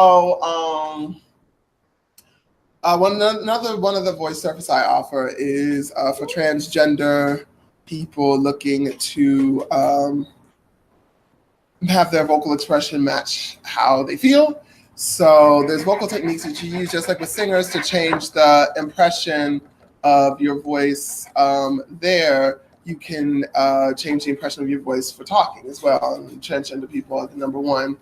So, another one of the voice service I offer is for transgender people looking to have their vocal expression match how they feel. So there's vocal techniques that you use, just like with singers, to change the impression of your voice. There, you can change the impression of your voice for talking as well. And transgender people are the number one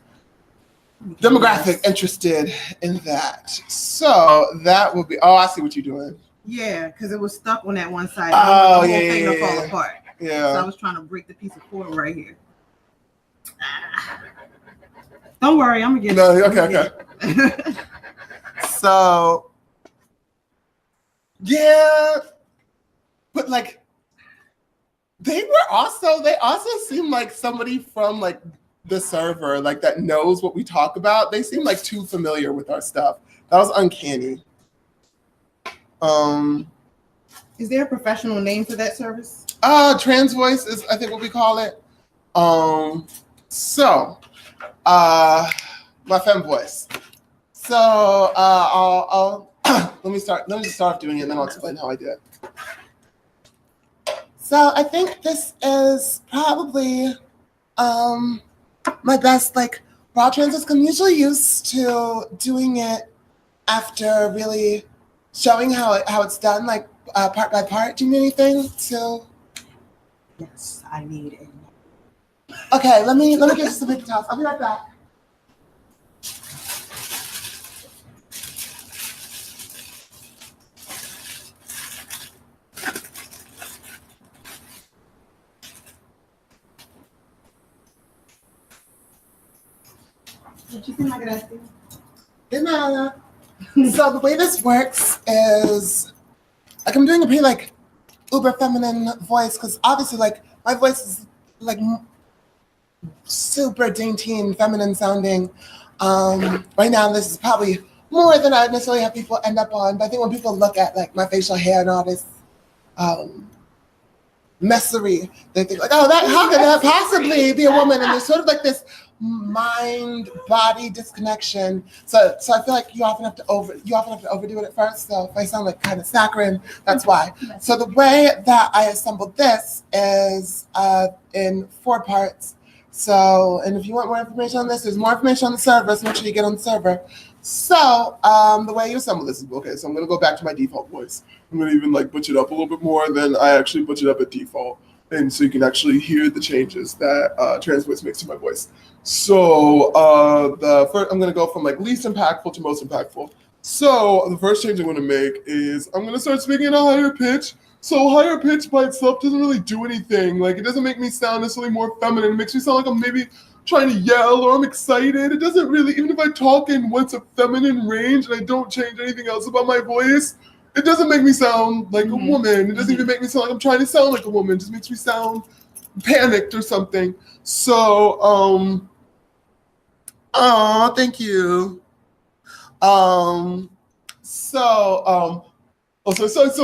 demographic interested in that. So that would be. Oh, I see what you're doing. Yeah, because it was stuck on that one side. Oh, the yeah, whole thing yeah, to fall apart. Yeah. So I was trying to break the piece of cord right here. Don't worry, I'm gonna get No, it. okay. So, yeah, but like, they also seem like somebody from like the server, like that knows what we talk about. They seem like too familiar with our stuff. That was uncanny. Is there a professional name for that service? Trans voice is, I think, what we call it. My femme voice. So I'll let me just start off doing it, and then I'll explain how I do it. So I think this is probably my best, like, raw transits. I'm usually used to doing it after really showing how it's done, like part by part. Do you need anything to? Yes, I need it. Okay, let me get you some paper towels. I'll be right back. Did you think I could ask you? So the way this works is, like, I'm doing a pretty like uber feminine voice, because obviously, like, my voice is like super dainty and feminine sounding. Right now, this is probably more than I necessarily have people end up on. But I think when people look at like my facial hair and all this messery, they think like, oh, how could that possibly be a woman? And there's sort of like this mind-body disconnection. So I feel like you often have to overdo it at first. So if I sound like kind of saccharine, that's why. So the way that I assembled this is in 4 parts. So, and if you want more information on this, there's more information on the server, so make sure you get on the server. So the way you assemble this is, okay, so I'm gonna go back to my default voice. I'm gonna even like butch it up a little bit more than I actually butch it up at default. And so you can actually hear the changes that trans voice makes to my voice. So I'm gonna go from like least impactful to most impactful. So the first change I'm gonna make is I'm gonna start speaking in a higher pitch. So higher pitch by itself doesn't really do anything. Like, it doesn't make me sound necessarily more feminine. It makes me sound like I'm maybe trying to yell or I'm excited. It doesn't really, even if I talk in what's a feminine range and I don't change anything else about my voice, it doesn't make me sound like a woman. It doesn't even make me sound like I'm trying to sound like a woman. It just makes me sound panicked or something. So, thank you. So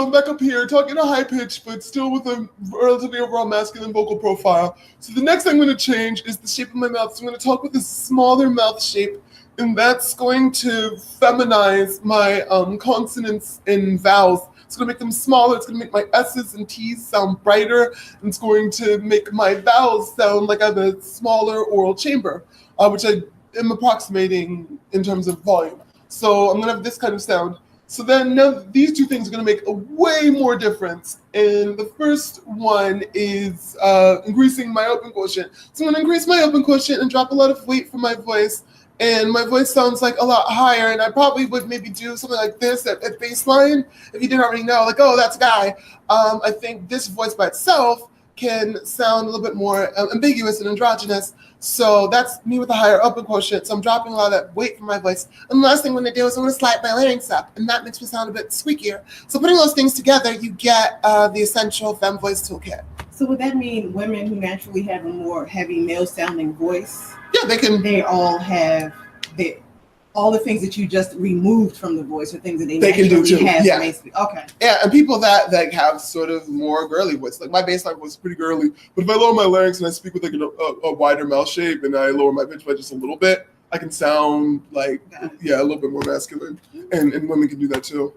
I'm back up here talking a high pitch, but still with a relatively overall masculine vocal profile. So the next thing I'm going to change is the shape of my mouth. So I'm going to talk with a smaller mouth shape, and that's going to feminize my consonants and vowels. It's going to make them smaller. It's going to make my S's and T's sound brighter, and it's going to make my vowels sound like I have a smaller oral chamber, which I am approximating in terms of volume. So I'm going to have this kind of sound. So then now these 2 things are going to make a way more difference. And the first one is increasing my open quotient. So I'm going to increase my open quotient and drop a lot of weight from my voice. And my voice sounds like a lot higher. And I probably would maybe do something like this at baseline. If you didn't already know, like, oh, that's a guy. I think this voice by itself can sound a little bit more ambiguous and androgynous. So that's me with a higher open quotient. So I'm dropping a lot of that weight from my voice. And the last thing I'm going to do is I'm going to slide my larynx up, and that makes me sound a bit squeakier. So putting those things together, you get the essential femme voice toolkit. So would that mean women who naturally have a more heavy male-sounding voice? Yeah, they can. They all have all the things that you just removed from the voice are things that they can do too. Have. Yeah. Okay. Yeah, and people that have sort of more girly voice, like my baseline was pretty girly, but if I lower my larynx and I speak with like a wider mouth shape and I lower my pitch by just a little bit, I can sound like, yeah, a little bit more masculine. And women can do that too.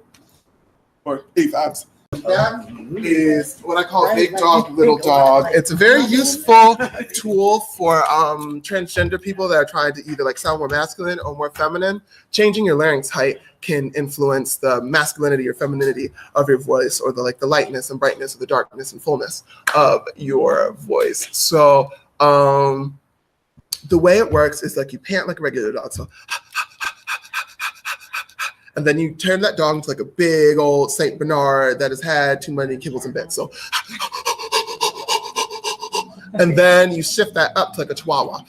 Or A5s. That is what I call big dog, little dog. It's a very useful tool for transgender people that are trying to either like sound more masculine or more feminine. Changing your larynx height can influence the masculinity or femininity of your voice, or the lightness and brightness, or the darkness and fullness of your voice. So the way it works is like you pant like a regular dog. So and then you turn that dog into like a big old Saint Bernard that has had too many kibbles and bits. So, and then you shift that up to like a Chihuahua.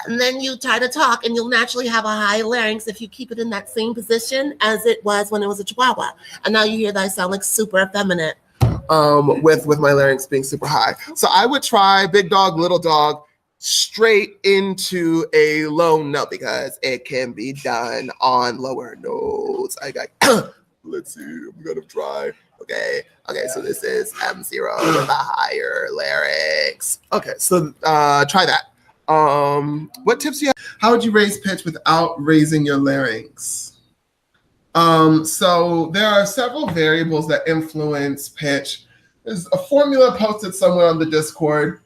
And then you try to talk, and you'll naturally have a high larynx if you keep it in that same position as it was when it was a Chihuahua. And now you hear that I sound like super effeminate. With my larynx being super high. So I would try big dog, little dog, straight into a low note, because it can be done on lower notes. I got, let's see, I'm gonna try. Okay, so this is M0 with a higher larynx. Okay, so try that. What tips do you have? How would you raise pitch without raising your larynx? So there are several variables that influence pitch. There's a formula posted somewhere on the Discord,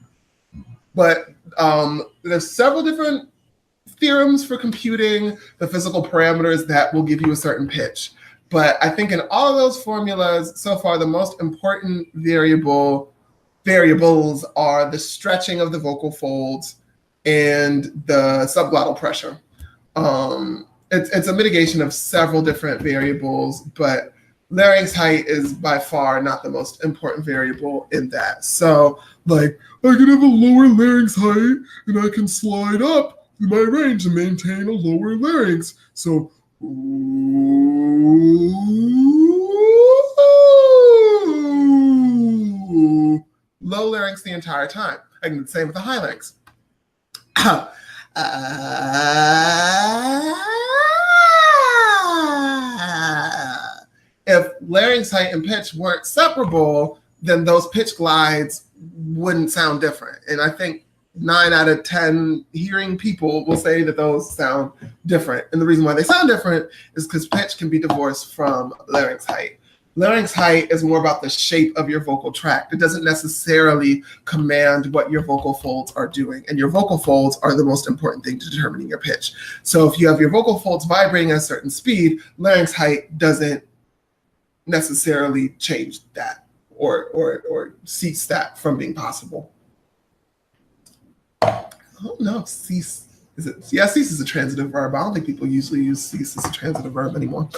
but there's several different theorems for computing the physical parameters that will give you a certain pitch. But I think in all of those formulas so far, the most important variables are the stretching of the vocal folds and the subglottal pressure. It's a mitigation of several different variables, but larynx height is by far not the most important variable in that. So like, I can have a lower larynx height and I can slide up in my range and maintain a lower larynx. So low larynx the entire time. I can do the same with the high larynx. If larynx height and pitch weren't separable, then those pitch glides wouldn't sound different. And I think 9 out of 10 hearing people will say that those sound different. And the reason why they sound different is because pitch can be divorced from larynx height. Larynx height is more about the shape of your vocal tract. It doesn't necessarily command what your vocal folds are doing. And your vocal folds are the most important thing to determining your pitch. So if you have your vocal folds vibrating at a certain speed, larynx height doesn't necessarily change that or cease that from being possible. I don't know if cease, is it? Yeah, cease is a transitive verb. I don't think people usually use cease as a transitive verb anymore.